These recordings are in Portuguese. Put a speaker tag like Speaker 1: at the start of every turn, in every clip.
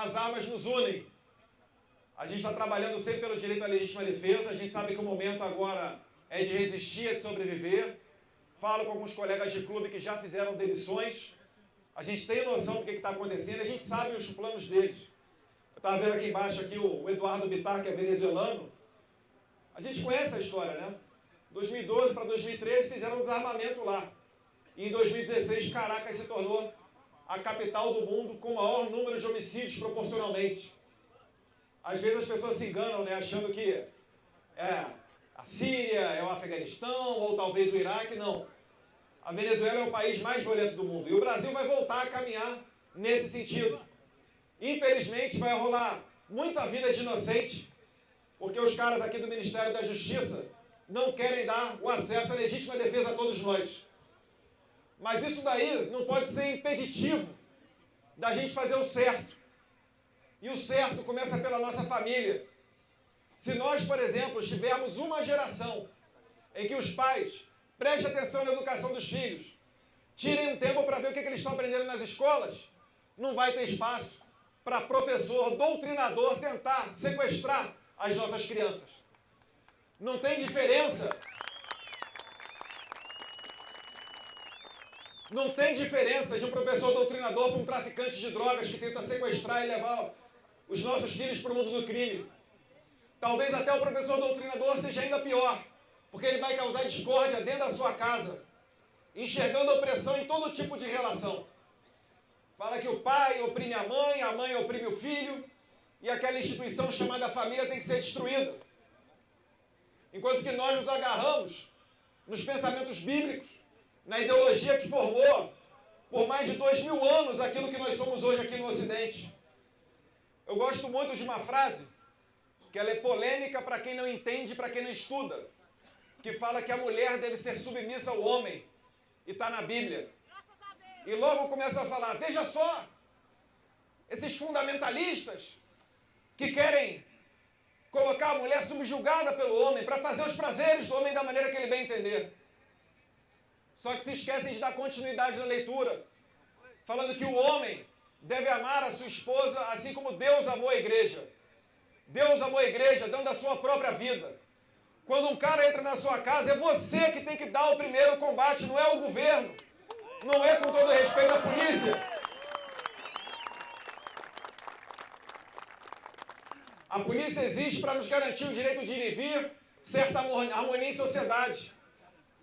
Speaker 1: as armas nos unem. A gente está trabalhando sempre pelo direito à legítima defesa, a gente sabe que o momento agora é de resistir, é de sobreviver. Falo com alguns colegas de clube que já fizeram demissões. A gente tem noção do que está acontecendo, a gente sabe os planos deles. Eu estava vendo aqui embaixo aqui o Eduardo Bittar, que é venezuelano. A gente conhece a história, né? 2012 para 2013 fizeram um desarmamento lá. E em 2016, Caracas se tornou a capital do mundo com o maior número de homicídios proporcionalmente. Às vezes as pessoas se enganam, né, achando que a Síria, é o Afeganistão, ou talvez o Iraque. Não. A Venezuela é o país mais violento do mundo. E o Brasil vai voltar a caminhar nesse sentido. Infelizmente, vai rolar muita vida de inocente, porque os caras aqui do Ministério da Justiça não querem dar o acesso à legítima defesa a todos nós. Mas isso daí não pode ser impeditivo da gente fazer o certo. E o certo começa pela nossa família. Se nós, por exemplo, tivermos uma geração em que os pais prestem atenção na educação dos filhos, tirem um tempo para ver o que eles estão aprendendo nas escolas, não vai ter espaço para professor, doutrinador tentar sequestrar as nossas crianças. Não tem diferença. Não tem diferença de um professor doutrinador para um traficante de drogas que tenta sequestrar e levar os nossos filhos para o mundo do crime. Talvez até o professor doutrinador seja ainda pior, porque ele vai causar discórdia dentro da sua casa, enxergando opressão em todo tipo de relação. Fala que o pai oprime a mãe oprime o filho, e aquela instituição chamada família tem que ser destruída. Enquanto que nós nos agarramos nos pensamentos bíblicos, na ideologia que formou por mais de 2000 anos aquilo que nós somos hoje aqui no Ocidente. Eu gosto muito de uma frase, que ela é polêmica para quem não entende e para quem não estuda, que fala que a mulher deve ser submissa ao homem, e está na Bíblia. E logo começa a falar, veja só, esses fundamentalistas que querem colocar a mulher subjugada pelo homem para fazer os prazeres do homem da maneira que ele bem entender. Só que se esquecem de dar continuidade na leitura, falando que o homem deve amar a sua esposa assim como Deus amou a igreja. Deus amou a igreja dando a sua própria vida. Quando um cara entra na sua casa, é você que tem que dar o primeiro combate, não é o governo. Não é, com todo respeito, a polícia. A polícia existe para nos garantir o direito de ir e vir, certa harmonia em sociedade.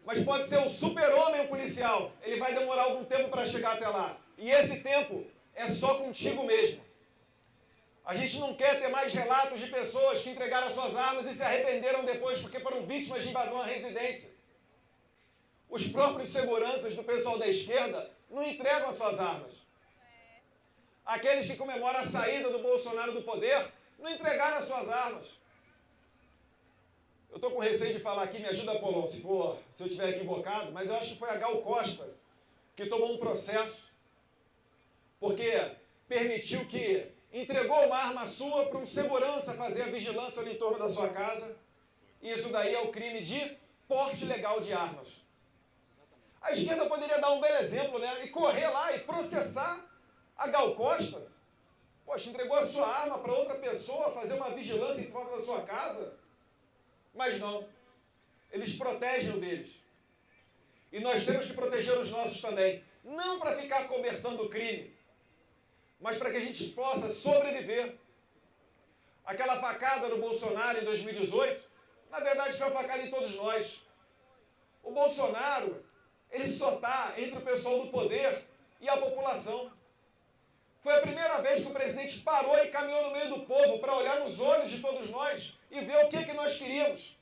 Speaker 1: Mas pode ser o super-homem policial. Ele vai demorar algum tempo para chegar até lá. E esse tempo é só contigo mesmo. A gente não quer ter mais relatos de pessoas que entregaram as suas armas e se arrependeram depois porque foram vítimas de invasão à residência. Os próprios seguranças do pessoal da esquerda não entregam as suas armas. Aqueles que comemoram a saída do Bolsonaro do poder não entregaram as suas armas. Eu estou com receio de falar aqui, me ajuda, Polon, se eu estiver equivocado, mas eu acho que foi a Gal Costa que tomou um processo porque permitiu que entregou uma arma sua para um segurança fazer a vigilância no entorno da sua casa. E isso daí é o crime de porte legal de armas. A esquerda poderia dar um belo exemplo, né? E correr lá e processar a Gal Costa. Poxa, entregou a sua arma para outra pessoa fazer uma vigilância em torno da sua casa. Mas não. Eles protegem o deles. E nós temos que proteger os nossos também. Não para ficar cobertando o crime, mas para que a gente possa sobreviver. Aquela facada no Bolsonaro em 2018, na verdade foi uma facada em todos nós. O Bolsonaro, ele só está entre o pessoal do poder e a população. Foi a primeira vez que o presidente parou e caminhou no meio do povo para olhar nos olhos de todos nós e ver o que nós queríamos.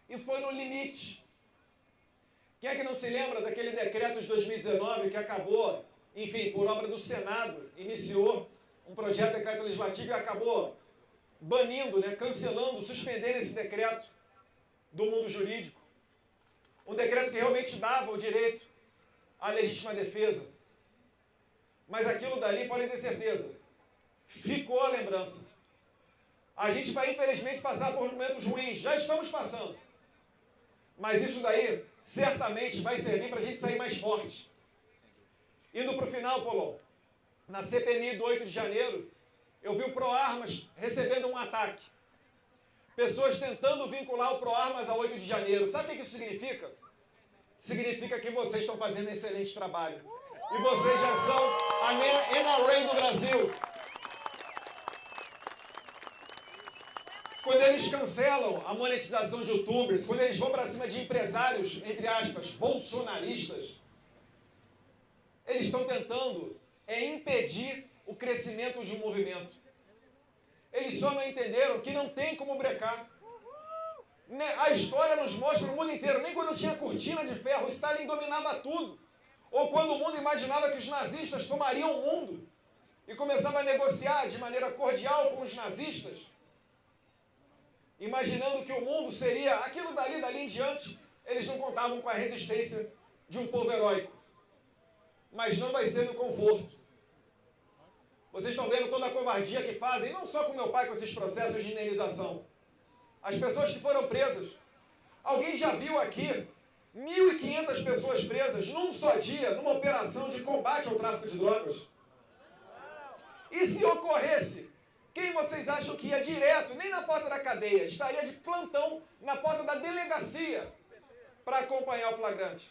Speaker 1: E foi no limite. Quem é que não se lembra daquele decreto de 2019 que acabou, enfim, por obra do Senado, iniciou um projeto de decreto legislativo e acabou banindo, né, cancelando, suspendendo esse decreto do mundo jurídico. Um decreto que realmente dava o direito à legítima defesa. Mas aquilo dali, podem ter certeza, ficou a lembrança. A gente vai, infelizmente, passar por momentos ruins. Já estamos passando. Mas isso daí, certamente, vai servir para a gente sair mais forte. Indo para o final, Polon, na CPMI do 8 de janeiro, eu vi o Proarmas recebendo um ataque. Pessoas tentando vincular o Proarmas a 8 de janeiro. Sabe o que isso significa? Significa que vocês estão fazendo um excelente trabalho. E vocês já são a NRA do Brasil. Quando eles cancelam a monetização de youtubers, quando eles vão para cima de empresários, entre aspas, bolsonaristas, eles estão tentando impedir o crescimento de um movimento. Eles só não entenderam que não tem como brecar. A história nos mostra no mundo inteiro, nem quando tinha cortina de ferro, o Stalin dominava tudo. Ou quando o mundo imaginava que os nazistas tomariam o mundo e começava a negociar de maneira cordial com os nazistas, imaginando que o mundo seria aquilo dali em diante, eles não contavam com a resistência de um povo heróico. Mas não vai ser no conforto. Vocês estão vendo toda a covardia que fazem, não só com meu pai, com esses processos de indenização. As pessoas que foram presas. Alguém já viu aqui 1.500 pessoas presas num só dia, numa operação de combate ao tráfico de drogas? E se ocorresse, quem vocês acham que ia direto, nem na porta da cadeia, estaria de plantão na porta da delegacia para acompanhar o flagrante?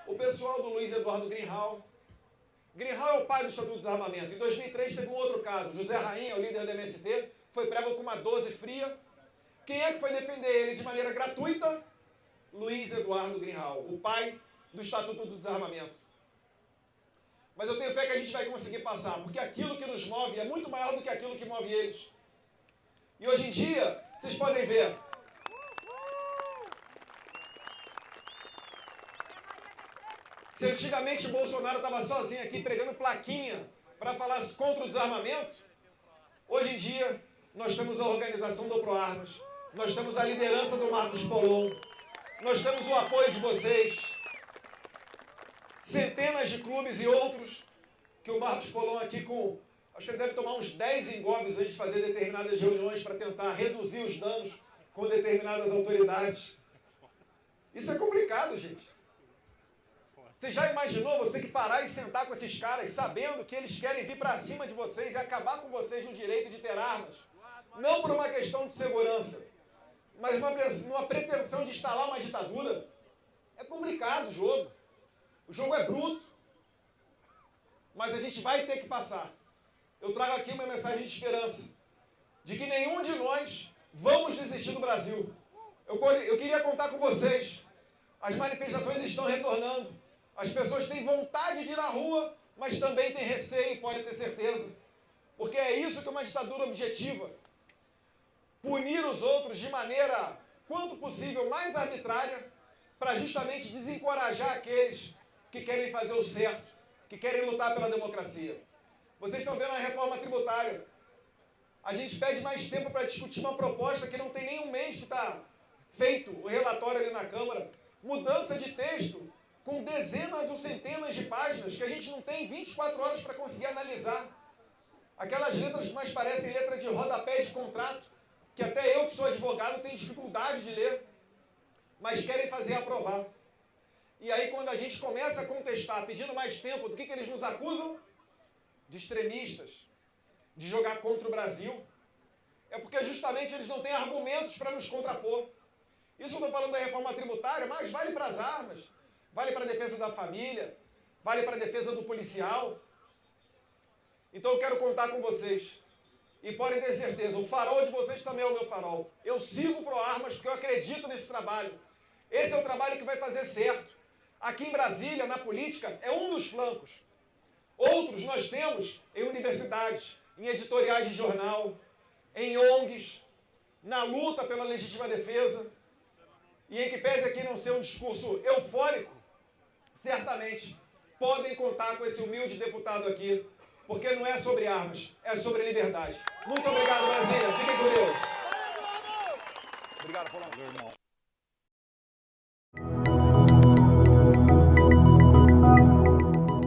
Speaker 1: O pessoal do Luiz Eduardo Greenhalgh. Greenhalgh é o pai do Estatuto do Desarmamento. Em 2003 teve um outro caso. José Rainha, o líder do MST, foi pego com uma 12 fria. Quem é que foi defender ele de maneira gratuita? Luiz Eduardo Greenhalgh, o pai do Estatuto do Desarmamento. Mas eu tenho fé que a gente vai conseguir passar, porque aquilo que nos move é muito maior do que aquilo que move eles. E hoje em dia, vocês podem ver, se antigamente o Bolsonaro estava sozinho aqui pregando plaquinha para falar contra o desarmamento, hoje em dia nós temos a organização do Proarmas, nós temos a liderança do Marcos Polon, nós temos o apoio de vocês, centenas de clubes e outros, que o Marcos Polon aqui com, acho que ele deve tomar uns 10 engolves antes de fazer determinadas reuniões para tentar reduzir os danos com determinadas autoridades. Isso é complicado, gente. Você já imaginou você ter que parar e sentar com esses caras sabendo que eles querem vir para cima de vocês e acabar com vocês no direito de ter armas? Não por uma questão de segurança, mas uma pretensão de instalar uma ditadura. É complicado o jogo. O jogo é bruto. Mas a gente vai ter que passar. Eu trago aqui uma mensagem de esperança. De que nenhum de nós vamos desistir do Brasil. Eu queria contar com vocês. As manifestações estão retornando. As pessoas têm vontade de ir à rua, mas também têm receio, pode ter certeza. Porque é isso que uma ditadura objetiva. Punir os outros de maneira, quanto possível, mais arbitrária, para justamente desencorajar aqueles que querem fazer o certo, que querem lutar pela democracia. Vocês estão vendo a reforma tributária. A gente pede mais tempo para discutir uma proposta que não tem nem um mês que está feito o relatório ali na Câmara. Mudança de texto com dezenas ou centenas de páginas que a gente não tem 24 horas para conseguir analisar. Aquelas letras que mais parecem letra de rodapé de contrato, que até eu que sou advogado tenho dificuldade de ler, mas querem fazer aprovar. E aí quando a gente começa a contestar, pedindo mais tempo, do que eles nos acusam? De extremistas, de jogar contra o Brasil. É porque justamente eles não têm argumentos para nos contrapor. Isso eu estou falando da reforma tributária, mas vale para as armas, vale para a defesa da família, vale para a defesa do policial. Então eu quero contar com vocês. E podem ter certeza, o farol de vocês também é o meu farol. Eu sigo o Proarmas porque eu acredito nesse trabalho. Esse é o trabalho que vai fazer certo. Aqui em Brasília, na política, é um dos flancos. Outros nós temos em universidades, em editoriais de jornal, em ONGs, na luta pela legítima defesa. E em que pese aqui não ser um discurso eufórico, certamente podem contar com esse humilde deputado aqui, porque não é sobre armas, é sobre liberdade. Muito obrigado, Brasília. Fiquem com Deus. Obrigado, Polão.